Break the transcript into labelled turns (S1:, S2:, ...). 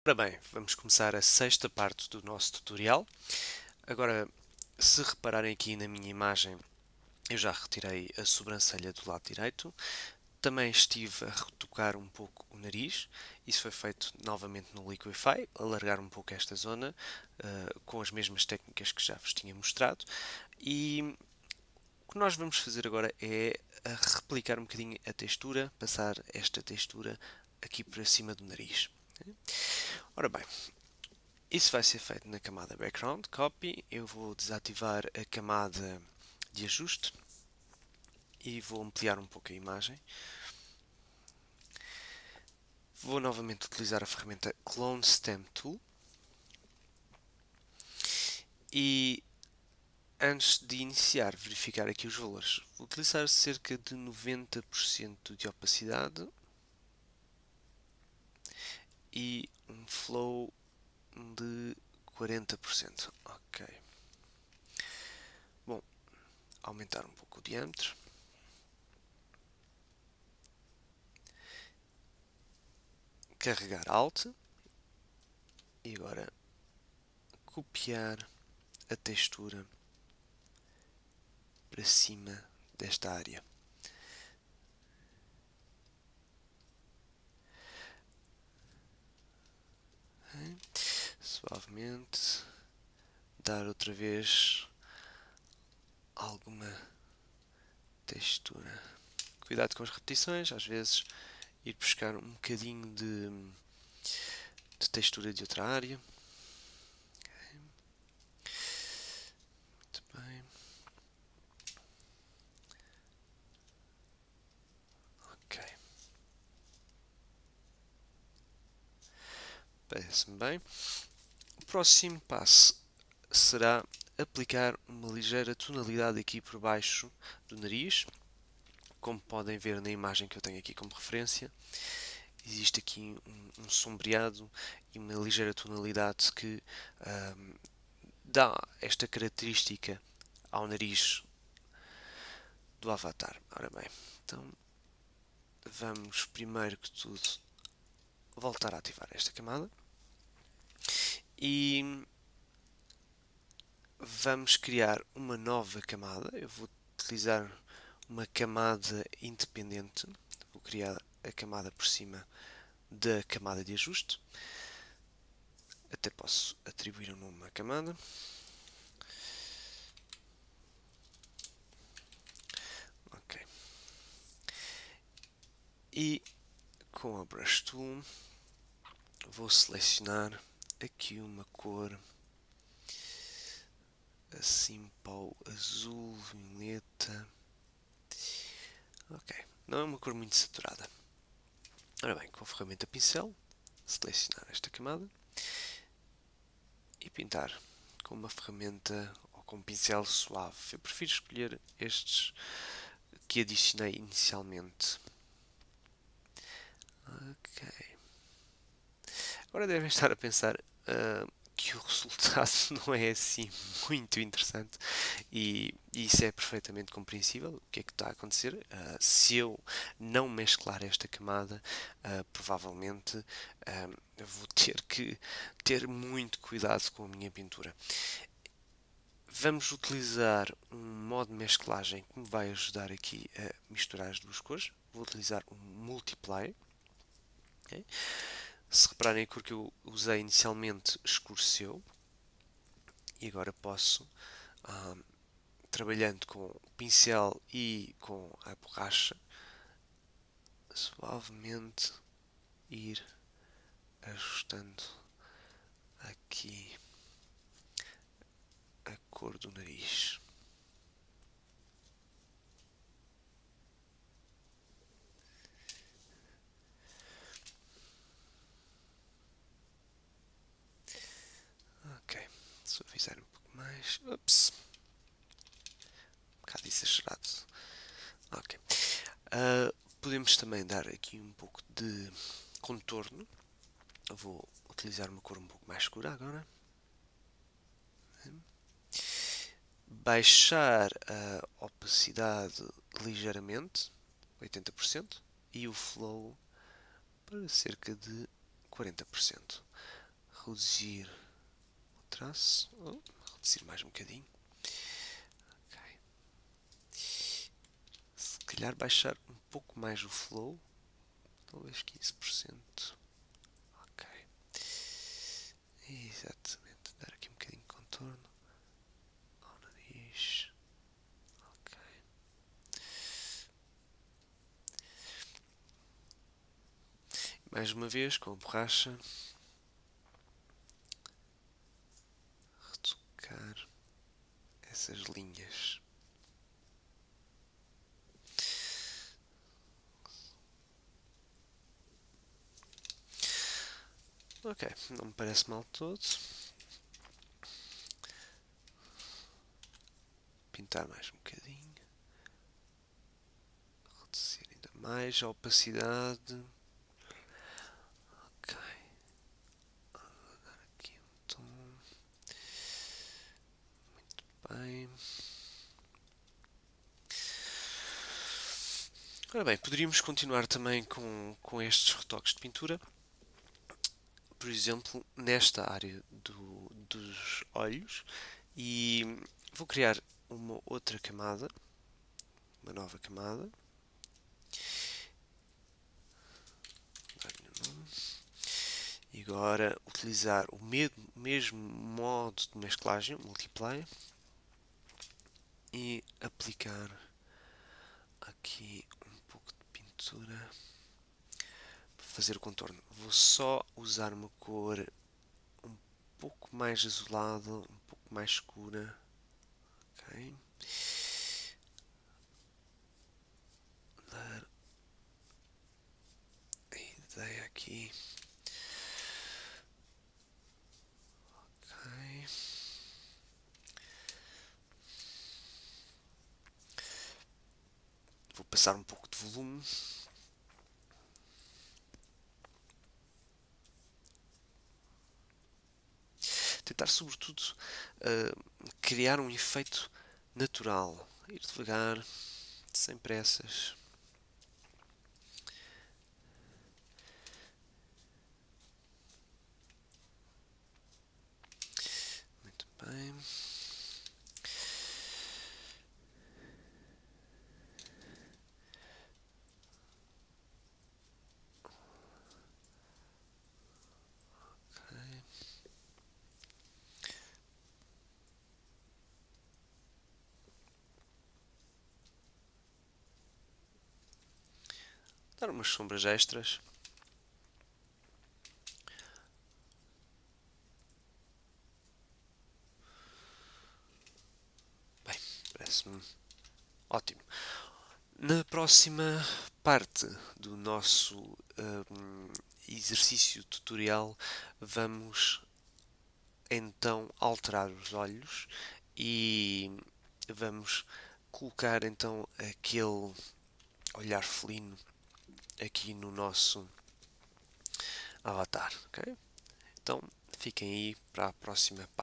S1: Ora bem, vamos começar a sexta parte do nosso tutorial. Agora, se repararem aqui na minha imagem, eu já retirei a sobrancelha do lado direito. Também estive a retocar um pouco o nariz. Isso foi feito novamente no Liquify, alargar um pouco esta zona, com as mesmas técnicas que já vos tinha mostrado. E o que nós vamos fazer agora é replicar um bocadinho a textura, passar esta textura aqui para cima do nariz. Ora bem, isso vai ser feito na camada Background Copy. Eu vou desativar a camada de ajuste e vou ampliar um pouco a imagem. Vou novamente utilizar a ferramenta Clone Stem Tool. E antes de iniciar, verificar aqui os valores. Vou utilizar cerca de 90% de opacidade e um flow de 40%. Ok. Bom, aumentar um pouco o diâmetro. Carregar Alt e agora copiar a textura para cima desta área. Suavemente dar outra vez alguma textura. Cuidado com as repetições, às vezes ir buscar um bocadinho de textura de outra área. Muito bem. Ok. Parece-me bem. O próximo passo será aplicar uma ligeira tonalidade aqui por baixo do nariz. Como podem ver na imagem que eu tenho aqui como referência, existe aqui um sombreado e uma ligeira tonalidade que dá esta característica ao nariz do avatar. Ora bem, então vamos primeiro que tudo voltar a ativar esta camada e vamos criar uma nova camada. Eu vou utilizar uma camada independente, vou criar a camada por cima da camada de ajuste. Até posso atribuir um nome à camada. Ok. E com a Brush Tool vou selecionar aqui uma cor assim para o azul, violeta. Ok, não é uma cor muito saturada. Ora bem, com a ferramenta pincel, selecionar esta camada e pintar com uma ferramenta ou com um pincel suave. Eu prefiro escolher estes que adicionei inicialmente. Ok. Agora devem estar a pensar que o resultado não é assim muito interessante e isso é perfeitamente compreensível. O que é que está a acontecer? Se eu não mesclar esta camada, provavelmente vou ter que ter muito cuidado com a minha pintura. Vamos utilizar um modo de mesclagem que me vai ajudar aqui a misturar as duas cores. Vou utilizar um Multiply. Okay? Se repararem, a cor que eu usei inicialmente escureceu e agora posso, trabalhando com o pincel e com a borracha, suavemente ir ajustando aqui a cor do nariz. Ok, suavizar um pouco mais. Ups, um bocado exagerado. Ok. Podemos também dar aqui um pouco de contorno. Eu vou utilizar uma cor um pouco mais escura agora. Baixar a opacidade ligeiramente, 80%, e o flow para cerca de 40%. reduzir o traço, reduzir mais um bocadinho. Okay. Se calhar baixar um pouco mais o flow, talvez 15%. Ok. Exatamente, dar aqui um bocadinho de contorno ao nariz. Ok. Mais uma vez com a borracha, retocar essas linhas. Ok, não me parece mal todo. Pintar mais um bocadinho. Reduzir ainda mais a opacidade. Ok. Vou dar aqui um tom. Muito bem. Ora bem, poderíamos continuar também com estes retoques de pintura. Por exemplo, nesta área dos olhos. E vou criar uma outra camada. Uma nova camada. E agora utilizar o mesmo modo de mesclagem, multiply, e aplicar aqui um pouco de pintura para fazer o contorno. Vou só usar uma cor um pouco mais azulada, um pouco mais escura. Okay. Dar a ideia aqui. Okay. Vou passar um pouco de volume. Tentar, sobretudo, criar um efeito natural. Ir devagar, sem pressas. Muito bem. Dar umas sombras extras. Bem, parece-me ótimo. Na próxima parte do nosso exercício tutorial, vamos então alterar os olhos e vamos colocar então aquele olhar felino aqui no nosso avatar, ok? Então fiquem aí para a próxima parte.